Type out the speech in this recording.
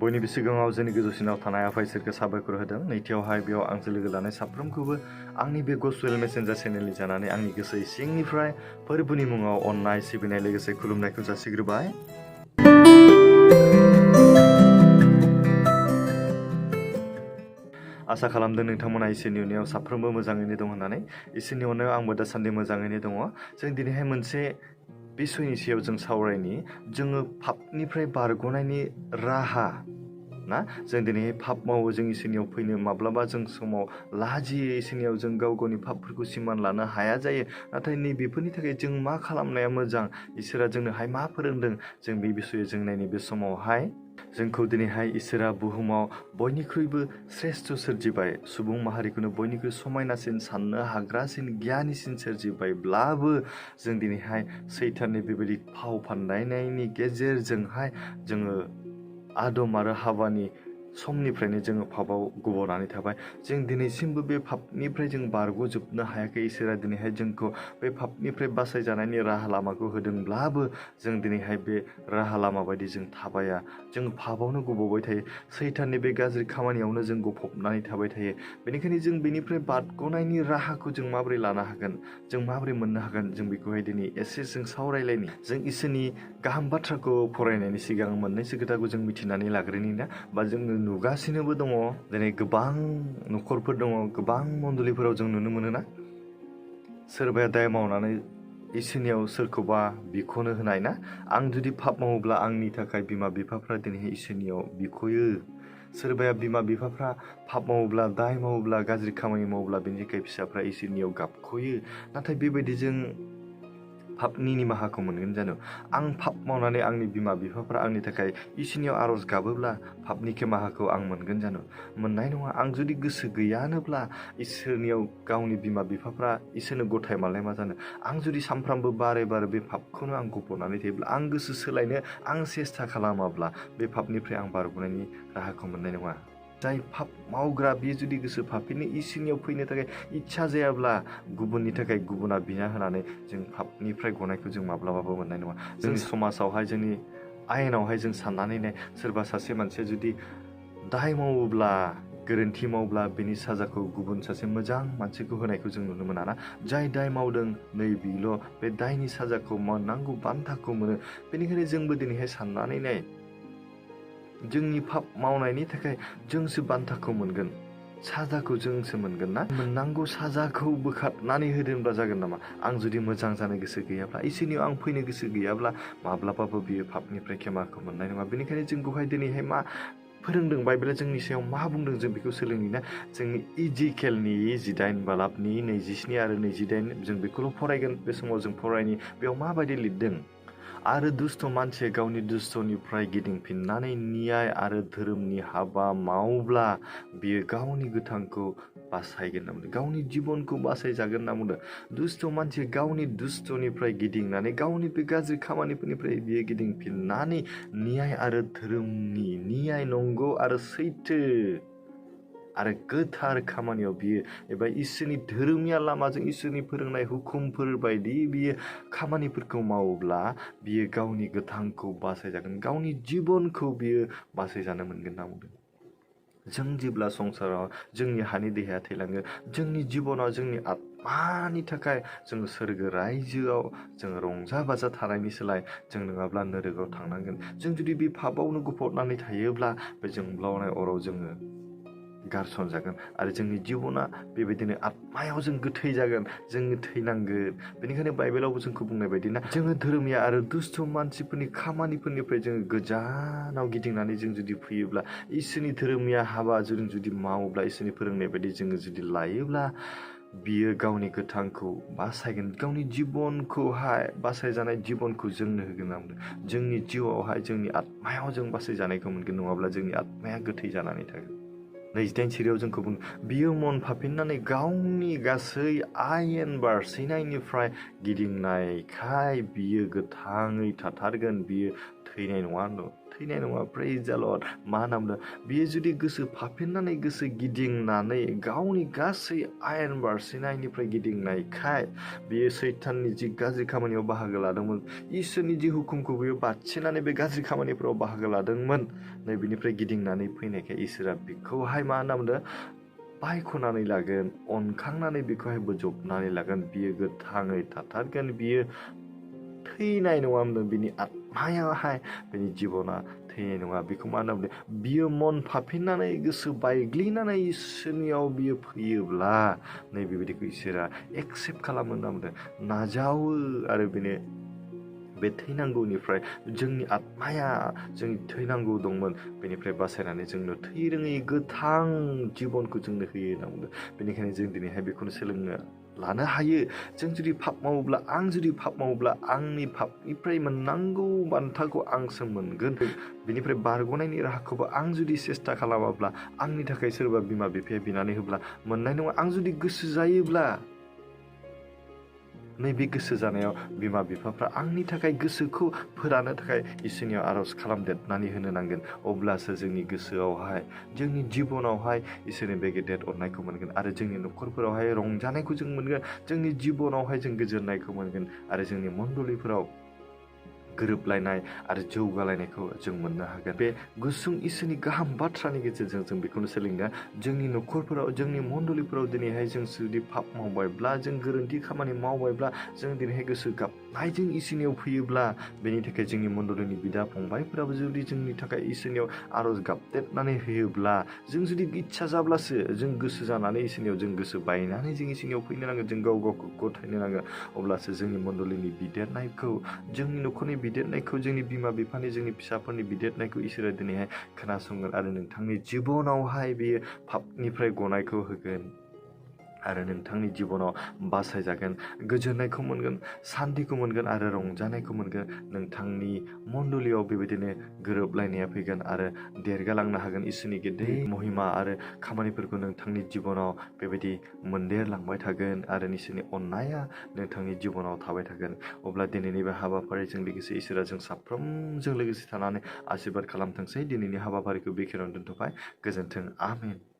बयनिबो सिगाङाव जोंनि गोजौसिनाव थानाय आफा इसोरखौ साबायखर होदों। नैथियावहाय बेयाव आंजों लोगो लानाय साफ्रोमखौबो आंनि बे गसपेल मेसेन्जार चेनेलनि जानानै आंनि गोसो सिंनिफ्राय फोरबोनि मुङाव अननाय सिबिनाय लोगोसे खुलुमनायखौ जासिग्रोबाय। आसा खालामदों नोंथांमोना इसोरनि अननायाव साफ्रोमबो मोजाङैनो दं होननानै। इसोरनि अननायाव आंबो दासान्दि मोजाङैनो दङ। जों दिनैहाय मोनसे बिसयनि सायाव जों सावरायनि, जोङो पापनिफ्राय बारग'नायनि राहा ना। जों दिनैहाय पाप मावो, जों इसोरनियाव फैनो माब्लाबा जों समाव लाजियो, इसोरनियाव जों गाव गावनि पापफोरखौ सिमान लानो हाया जायो। नाथाय नैबेफोरनि थाखाय जों मा खालामनाया मोजां, इसोरा जोंनोहाय मा फोरोंदों, जों बे बिसयआव जों नायनि बे समावहाय। जोंखौ दिनैहाय इसोरा बुहुमाव बयनिख्रुइबो श्रेष्ठ सोरजिबाय, सुबुं माहारिखौनो बयनिख्रुइ समायनासिन, साननो हाग्रासिन, गियानिसिन सोरजिबायब्लाबो जों दिनैहाय सैताननि बेबायदि फाव फान्दायनायनि गेजेरजोंहाय जोङो आदम आरो हावानि समनिफ्रायनो जोङो पापआव गब'नानै थाबाय। जों दिनैसिमबो बे पापनिफ्राय जों बारग'जोबनो हायाखै। इसोरा दिनैहाय जोंखौ बे पापनिफ्राय बासायजानायनि राहा लामाखौ होदोंब्लाबो जों दिनैहाय बे राहा लामा बायदि जों थाबाया, जों पापआवनो गब'बाय थायो, सैताननि बे गाज्रि खामानियावनो जों गफबनानै थाबाय थायो। बेनिखायनो जों बेनिफ्राय बारग'नायनि राहाखौ जों माबोरै लानो हागोन, जों माबोरै मोननो हागोन, जों बेखौहाय दिनै एसे जों सावरायलायनि। जों इसोरनि गाहाम बाथ्राखौ फरायनायनि सिगां मोननैसो खोथाखौ जों मिथिनानै लाग्रोनि ना, बा जोङो नुगासिनोबो दङ। दिनै गोबां न'खरफोर दङ, गोबां मण्डलिफोराव जों नुनो मोनो ना, सोरबाया दाय मावनानै इसोरनियाव सोरखौबा बिख'नो होनाय ना। आं जुदि पाप मावोब्ला आंनि थाखाय बिमा बिफाफ्रा दिनैहाय इसोरनियाव बिख'यो। सोरबाया बिमा बिफाफ्रा पाप मावोब्ला, दाय मावोब्ला, गाज्रि खामानि मावोब्ला बेनि थाखाय फिसाफ्रा इसोरनियाव गाबख'यो। नाथाय बेबायदि जों पापनि निमाहाखौ मोनगोन जानो? आं पाप मावनानै आंनि बिमा बिफाफ्रा आंनि थाखाय इसोरनियाव आर'ज गाबोब्ला पापनि निमाहाखौ आं मोनगोन जानो? मोननाय नङा। आं जुदि गोसो गैयानोब्ला इसोरनियाव गावनि बिमा बिफाफ्रा इसोरनो गथाय मालाय मा जानो? आं जुदि सानफ्रामबो बारे बारे बे पापखौनो आं गब'नानै थायोब्ला, आं गोसो सोलायनो आं सेस्था खालामाब्ला बे पापनिफ्राय आं बारग'नायनि राहाखौ मोननाय नङा। जाय पाप मावग्रा बियो जुदि गोसो फाफेनो इसोरनियाव फैनो थाखाय इच्छा जायाब्ला, गुबुननि थाखाय गुबुना बिना होनानै जों पापनिफ्राय गनायखौ जों माब्लाबाबो मोननाय नङा। जोंनि समाजावहाय, जोंनि आयेनावहाय जों साननानै नाय, सोरबा सासे मानसिया जुदि दाय मावोब्ला, गोरोन्थि मावब्ला बेनि साजाखौ गुबुन सासे मोजां मानसिखौ होनायखौ जों नुनो मोना ना। जाय दाय मावदों नै बेल' बे दायनि साजाखौ मोननांगौ बान्थाखौ मोनो। बेनिखायनो जोंबो दिनैहाय साननानै नाय, जोंनि पाप मावनायनि थाखाय जोंसो बान्थाखौ मोनगोन, साजाखौ जोंसो मोनगोन ना। मोननांगौ साजाखौ बोखारनानै होदोंब्ला जागोन नामा? आं जुदि मोजां जानो गोसो गैयाब्ला, इसोरनियाव आं फैनो गोसो गैयाब्ला, माब्लाबाबो बियो पापनिफ्राय खेमाखौ मोननाय नङा। बेनिखायनो जोंखौहाय दिनैहाय मा फोरोंदों बाइबेला, जोंनि सायाव मा बुंदों, जों बेखौ सोलोंनि ना। जोंनि इजिकेलनि 19 बालाबनि 27 आरो 28 जों बेखौल' फरायगोन बे समाव जों फरायनि। बेयाव माबायदि लिरदों? आरो दुस्थ' मानसिया गावनि दुस्थ'निफ्राय गिदिंफिननानै न्याय आरो धोरोमनि हाबा मावब्ला बियो गावनि गोथांखौ बासायगोन होनना बुंदों, गावनि जिबनखौ बासायजागोन होनना बुंदों। दुस्थ' मानसिया गावनि दुस्थ'निफ्राय गिदिंनानै, गावनि बे गाज्रि खामानिफोरनिफ्राय बियो गिदिंफिननानै न्याय आरो धोरोमनि, न्याय, नंगौ आरो सैथो आरो गोथार खामानियाव बियो, एबा इसोरनि धोरोमिया लामाजों इसोरनि फोरोंनाय हुकुमफोर बायदि बियो खामानिफोरखौ मावोब्ला बियो गावनि गोथांखौ बासायजागोन, गावनि जिबनखौ बियो बासायजानो मोनगोन होनना बुंदों। जों जेब्ला संसाराव जोंनि हानि देहाया थैलाङो, जोंनि जिबनाव जोंनि आत्मानि थाखाय जोङो सोरगो रायजोआव जोङो रंजा बाजा थानायनि सोलाय जों नङाब्ला नोरगआव थांनांगोन। जों जुदि बे पापआवनो गफबनानै थायोब्ला बे जोंब्लावनाय अराव जोङो गारसनजागोन आरो जोंनि जिबना बेबायदिनो आत्मायाव जों गोथै जागोन, जोङो थैनांगोन। बेनिखायनो बाइबेलावबो जोंखौ बुंनाय बायदि ना, जोङो धोरोमिया आरो दुस्थ' मानसिफोरनि खामानिफोरनिफ्राय जोङो गोजानाव गिदिंनानै जों जुदि फैयोब्ला, इसोरनि धोरोमिया हाबा जों जुदि मावोब्ला, इसोरनि फोरोंनाय बायदि जोङो जुदि लायोब्ला, बियो गावनि गोथांखौ बासायगोन, गावनि जिबनखौहाय, बासायजानाय जिबनखौ जोंनो होगोन होनना बुंदों। जोंनि जिउआवहाय, जोंनि आत्मायाव जों बासायजानायखौ मोनगोन, नङाब्ला जोंनि आत्माया गोथै जानानै थागोन। 28 सिरियाव जोंखौ बुङो, बियो मन फाफिननानै गावनि गासै आयेन बारसैनायनिफ्राय गिदिंनायखाय बियो गोथाङै थाथारगोन, बियो थैनाय नङा, थैनाय नङा। प्रेज द लर्ड। मा होनना बुंदों? बियो जुदि गोसो फाफिननानै गोसो गिदिंनानै गावनि गासै आयेन बारसिनायनिफ्राय गिदिंनायखाय बियो सैताननि जि गाज्रि खामानियाव बाहागो लादोंमोन, इसोरनि जि हुकुमखौ बियो बारसिनानै बे गाज्रि खामानिफोराव बाहागो लादोंमोन, नै बिनिफ्राय गिदिंनानै फैनायखाय इसोरा बिखौहाय मा होनना बुंदों? बायख'नानै लागोन, अनखांनानै बिखौहाय बोजबनानै लागोन। बियो गोथाङै थाथारगोन, बियो थैनाय नङा होनदों। बिनि आत्मायाहाय बिनि जिबना थैनाय नङा। बेखौ मा होनना बुंदों? बियो मन फाफिननानै गोसो बायग्लिनानै इसोरनियाव बियो फैयोब्ला नै बेबायदिखौ इसोरा एक्सेप्ट खालामो होनना बुंदों, नाजावो आरो बेनो बे थैनांगौनिफ्राय जोंनि आत्माया जोंनि थैनांगौ दंमोन, बेनिफ्राय बासायनानै जोंनो थै रोङै गोथां जिबनखौ जोंनो होयो होनना बुंदों। बेनिखायनो जों दिनैहाय बेखौनो सोलोंनो लानो हायो। जों जुदि पाप मावोब्ला, आं जुदि पाप मावोब्ला, आंनि पापनिफ्राय मोननांगौ बान्थाखौ आंसो मोनगोन। बिनिफ्राय बारग'नायनि राहाखौबो आं जुदि सेस्था खालामाब्ला, आंनि थाखाय सोरबा बिमा बिफाया बिनानै होब्ला मोननाय नङा। आं जुदि गोसो जायोब्ला, नैबे गोसो जानायाव बिमा बिफाफ्रा आंनि थाखाय गोसोखौ फोरानो थाखाय इसोरनियाव आर'ज खालामदेरनानै होनो नांगोन। अब्लासो जोंनि गोसोआवहाय, जोंनि जिबनावहाय इसोरनि बे गेदेर अननायखौ मोनगोन आरो जोंनि न'खरफोरावहाय रंजानायखौ जों मोनगोन। जोंनि जिबनावहाय जों गोजोननायखौ मोनगोन आरो जोंनि मण्डलिफोराव गोरोबलायनाय आरो जौगालायनायखौ जों मोननो हागोन। बे गुसुं इसोरनि गाहाम बाथ्रानि गेजेरजों जों बेखौनो सोलोंगोन। जोंनि न'खरफोराव, जोंनि मण्डलिफोराव दिनैहाय जों जुदि पाप मावबायब्ला, जों गोरोन्थि खामानि मावबायब्ला, जों दिनैहाय गोसो गाबनायजों इसोरनियाव फैयोब्ला, बेनि थाखाय जोंनि मण्डलिनि बिदा फंबायफोराबो जुदि जोंनि थाखाय इसोरनियाव आर'ज गाबदेरनानै होयोब्ला, जों जुदि इच्छा जाब्लासो, जों गोसो जानानै इसोरनियाव जों गोसो बायनानै जों इसोरनियाव फैनो नांगोन। जों गाव गावखौ गथायनो नांगोन। अब्लासो जोंनि मण्डलिनि बिदेरनायखौ, जोंनि न'खरनि बिदेरनायखौ, जोंनि बिमा बिफानि, जोंनि फिसाफोरनि बिदेरनायखौ इसोरा दिनैहाय खोनासंगोन आरो नोंथांनि जिबनावहाय बेयो पापनिफ्राय गनायखौ होगोन आरो नोंथांनि जिबनाव बासायजागोन, गोजोननायखौ मोनगोन, सान्थिखौ मोनगोन आरो रंजानायखौ मोनगोन। नोंथांनि मण्डलियाव बेबायदिनो गोरोबलायनाया फैगोन आरो देरगालांनो हागोन। इसोरनि गेदेर महिमा आरो खामानिफोरखौ नोंथांनि जिबनाव बेबायदि मोनदेरलांबाय थागोन आरो इसोरनि अननाया नोंथांनि जिबनाव थाबाय थागोन। अब्ला दिनैनि बे हाबाफारिजों लोगोसे इसोरा जों साफ्रोमजों लोगोसे थानानै आशीर्बाद खालामथोंसै। दिनैनि हाबाफारिखौ बेखिनियावनो दोनथ'बाय। गोजोन्थों। आमेन।